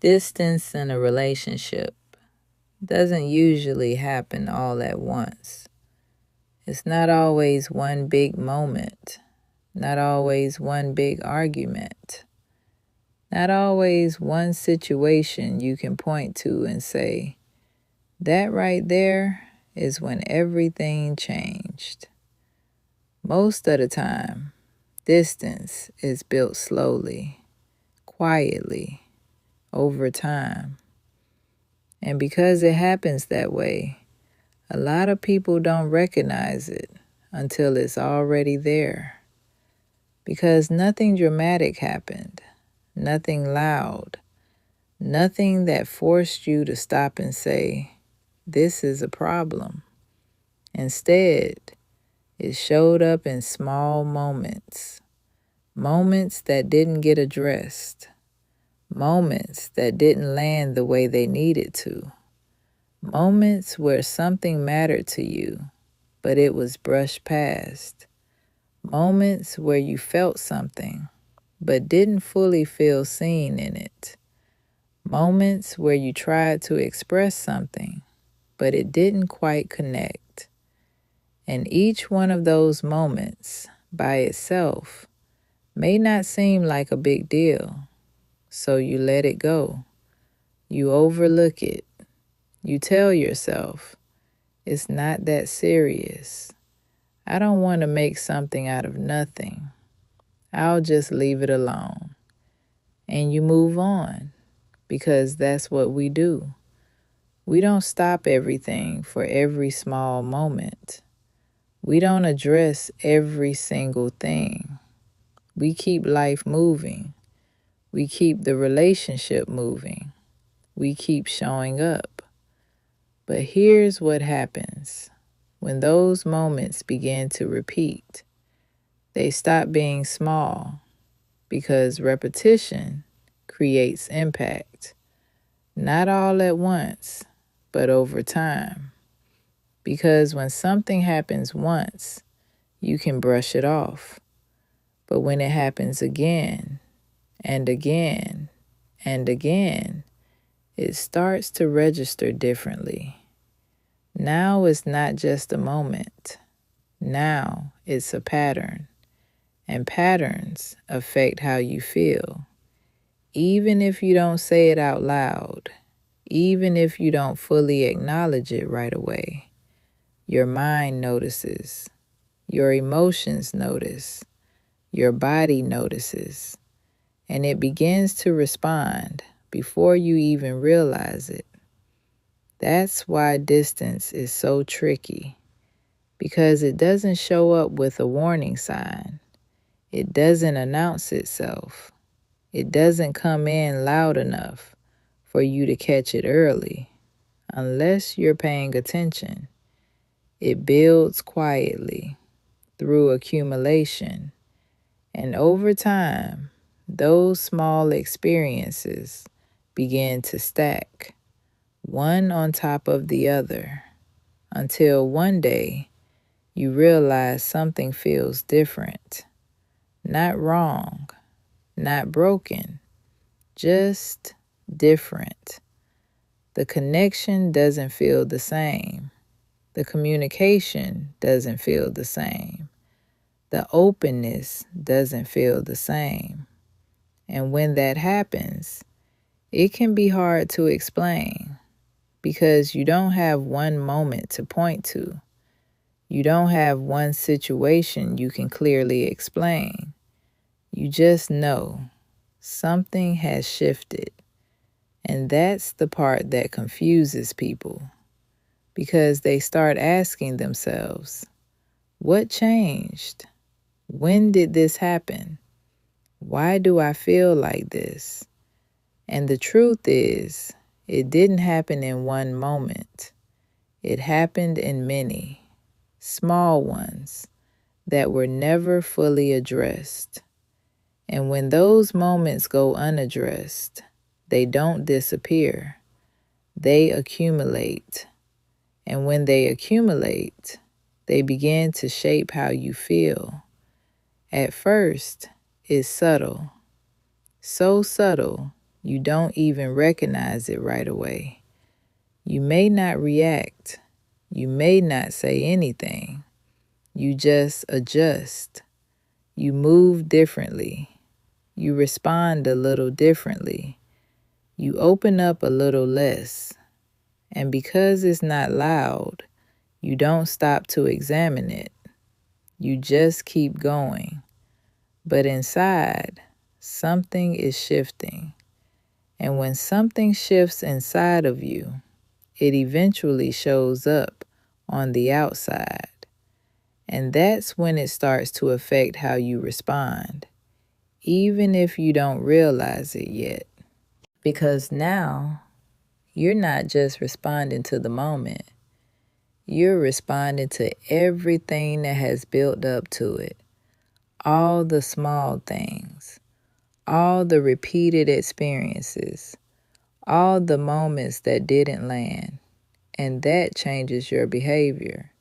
Distance in a relationship doesn't usually happen all at once. It's not always one big moment, not always one big argument, not always one situation you can point to and say, that right there is when everything changed. Most of the time, distance is built slowly, quietly, over time. And because it happens that way, a lot of people don't recognize it until it's already there. Because nothing dramatic happened, nothing loud, nothing that forced you to stop and say, this is a problem. Instead, it showed up in small moments, moments that didn't get addressed, moments that didn't land the way they needed to, moments where something mattered to you, but it was brushed past, moments where you felt something, but didn't fully feel seen in it, moments where you tried to express something, but it didn't quite connect. And each one of those moments, by itself, may not seem like a big deal. So you let it go. You overlook it. You tell yourself, it's not that serious. I don't want to make something out of nothing. I'll just leave it alone. And you move on, because that's what we do. We don't stop everything for every small moment. We don't address every single thing. We keep life moving. We keep the relationship moving. We keep showing up. But here's what happens. When those moments begin to repeat, they stop being small, because repetition creates impact. Not all at once, but over time. Because when something happens once, you can brush it off. But when it happens again, and again, and again, it starts to register differently. Now it's not just a moment. Now it's a pattern. And patterns affect how you feel. Even if you don't say it out loud, even if you don't fully acknowledge it right away, your mind notices, your emotions notice, your body notices, and it begins to respond before you even realize it. That's why distance is so tricky, because it doesn't show up with a warning sign. It doesn't announce itself. It doesn't come in loud enough for you to catch it early, unless you're paying attention. It builds quietly through accumulation, and over time, those small experiences begin to stack, one on top of the other, until one day you realize something feels different. Not wrong, not broken, just different. The connection doesn't feel the same. The communication doesn't feel the same. The openness doesn't feel the same. And when that happens, it can be hard to explain, because you don't have one moment to point to. You don't have one situation you can clearly explain. You just know something has shifted. And that's the part that confuses people, because they start asking themselves, what changed? When did this happen? Why do I feel like this? And the truth is, it didn't happen in one moment. It happened in many, small ones that were never fully addressed. And when those moments go unaddressed, they don't disappear. They accumulate. And when they accumulate, they begin to shape how you feel. At first, it's subtle. So subtle, You don't even recognize it right away. You may not react. You may not say anything. You just adjust. You move differently. You respond a little differently. You open up a little less. And because it's not loud, you don't stop to examine it. You just keep going. But inside, something is shifting. And when something shifts inside of you, it eventually shows up on the outside. And that's when it starts to affect how you respond, even if you don't realize it yet. Because now, you're not just responding to the moment, you're responding to everything that has built up to it. All the small things, all the repeated experiences, all the moments that didn't land. And that changes your behavior.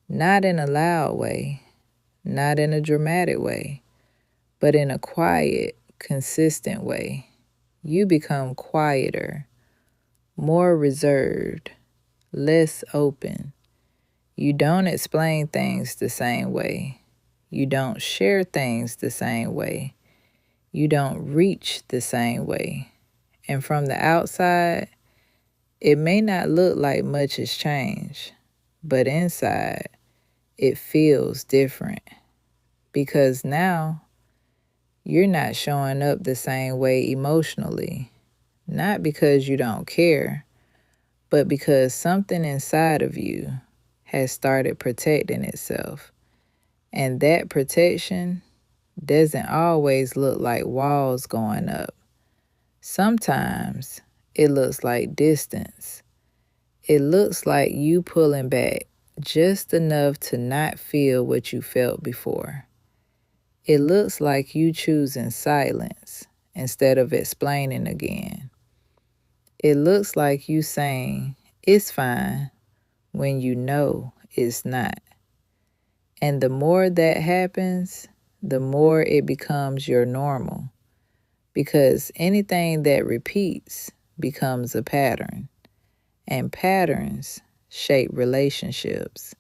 Not in a loud way, not in a dramatic way, but in a quiet, consistent way. You become quieter, more reserved, less open. You don't explain things the same way. You don't share things the same way. You don't reach the same way. And from the outside, it may not look like much has changed, but inside, it feels different. Because now, you're not showing up the same way emotionally. Not because you don't care, but because something inside of you has started protecting itself. And that protection doesn't always look like walls going up. Sometimes it looks like distance. It looks like you pulling back just enough to not feel what you felt before. It looks like you choosing silence instead of explaining again. It looks like you saying, "It's fine," when you know it's not. And the more that happens, the more it becomes your normal. Because anything that repeats becomes a pattern. And patterns shape relationships.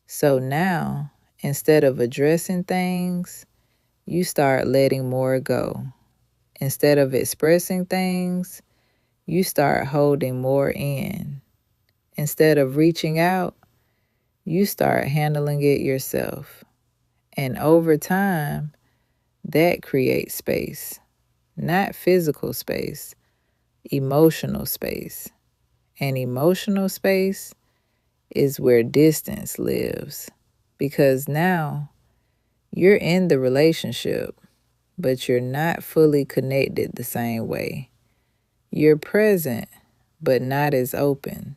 So now, instead of addressing things, you start letting more go. Instead of expressing things, you start holding more in. Instead of reaching out, you start handling it yourself. And over time, that creates space. Not physical space, emotional space. And emotional space is where distance lives. Because now you're in the relationship, but you're not fully connected the same way. You're present, but not as open.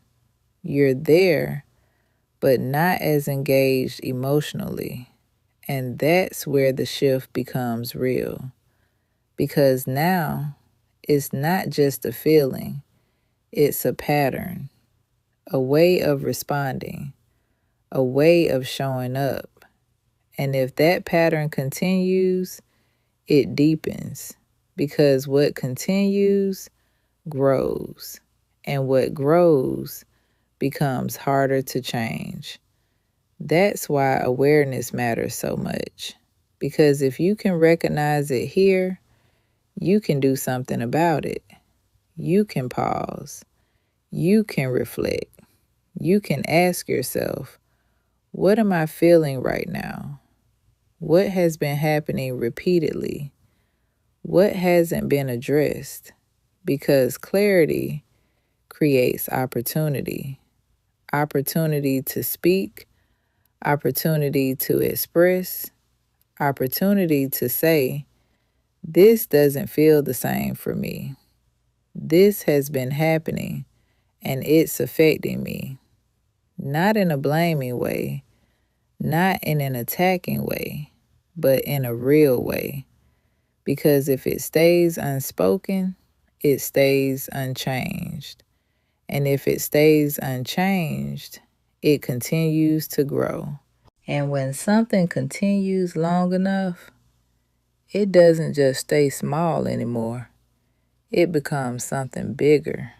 You're there, but not as engaged emotionally. And that's where the shift becomes real. Because now it's not just a feeling, it's a pattern, a way of responding, a way of showing up. And if that pattern continues, it deepens. Because what continues grows. And what grows becomes harder to change. That's why awareness matters so much. Because if you can recognize it here, you can do something about it. You can pause. You can reflect. You can ask yourself, what am I feeling right now? What has been happening repeatedly? What hasn't been addressed? Because clarity creates opportunity. Opportunity to speak, opportunity to express, opportunity to say, this doesn't feel the same for me. This has been happening and it's affecting me. Not in a blaming way, not in an attacking way, but in a real way. Because if it stays unspoken, it stays unchanged. And if it stays unchanged, it continues to grow. And when something continues long enough, it doesn't just stay small anymore. it becomes something bigger.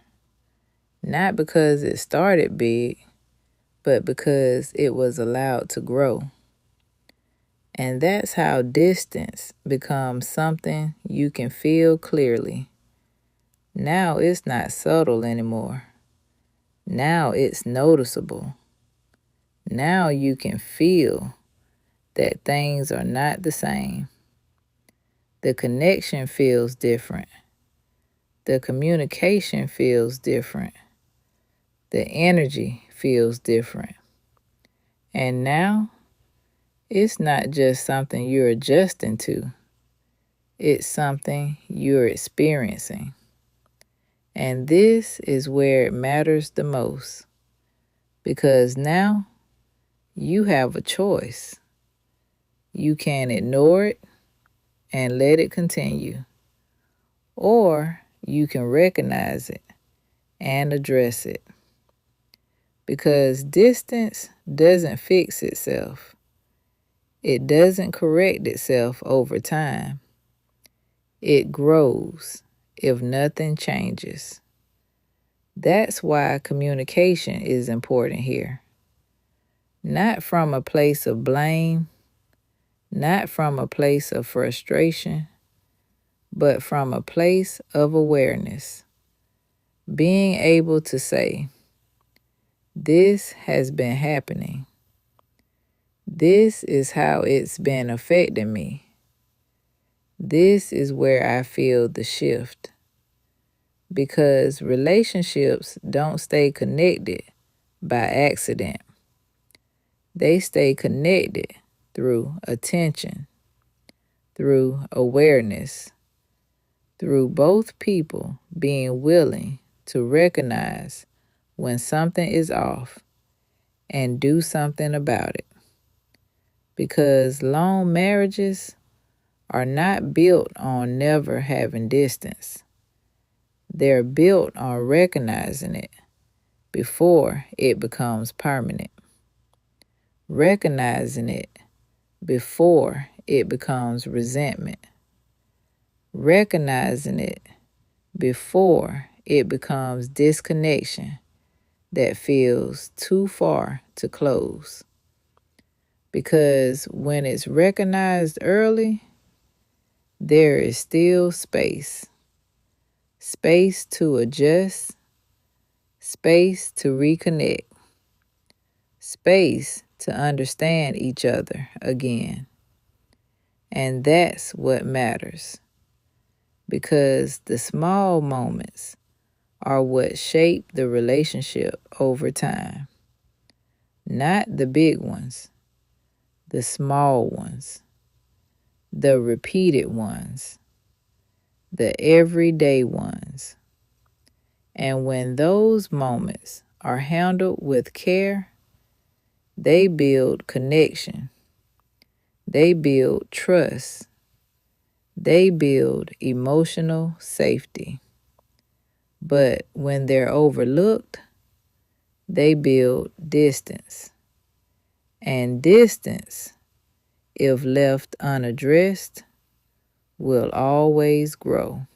Not because it started big, but because it was allowed to grow. And that's how distance becomes something you can feel clearly. Now it's not subtle anymore. Now it's noticeable. Now you can feel that things are not the same. The connection feels different. The communication feels different. The energy feels different. And now it's not just something you're adjusting to. It's something you're experiencing. And this is where it matters the most. Because now you have a choice. You can ignore it and let it continue. Or you can recognize it and address it. Because distance doesn't fix itself. It doesn't correct itself over time. It grows if nothing changes. That's why communication is important here. Not from a place of blame, not from a place of frustration, but from a place of awareness. Being able to say, this has been happening. This is how it's been affecting me. This is where I feel the shift. Because relationships don't stay connected by accident. They stay connected through attention, through awareness, through both people being willing to recognize when something is off and do something about it. Because long marriages are not built on never having distance. They're built on recognizing it before it becomes permanent. Recognizing it before it becomes resentment. Recognizing it before it becomes disconnection that feels too far to close. Because when it's recognized early, there is still space. Space to adjust, space to reconnect, space to understand each other again. And that's what matters. Because the small moments are what shape the relationship over time. Not the big ones, the small ones, the repeated ones, the everyday ones. And when those moments are handled with care, they build connection. They build trust. They build emotional safety. But when they're overlooked, they build distance. And distance, if left unaddressed, will always grow.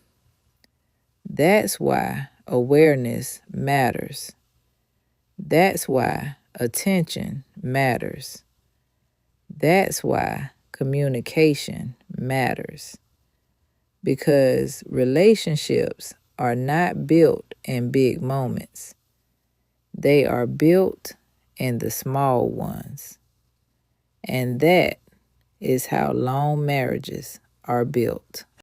That's why awareness matters. That's why attention matters. That's why communication matters. Because relationships are not built in big moments. They are built in the small ones. And that is how long marriages are built.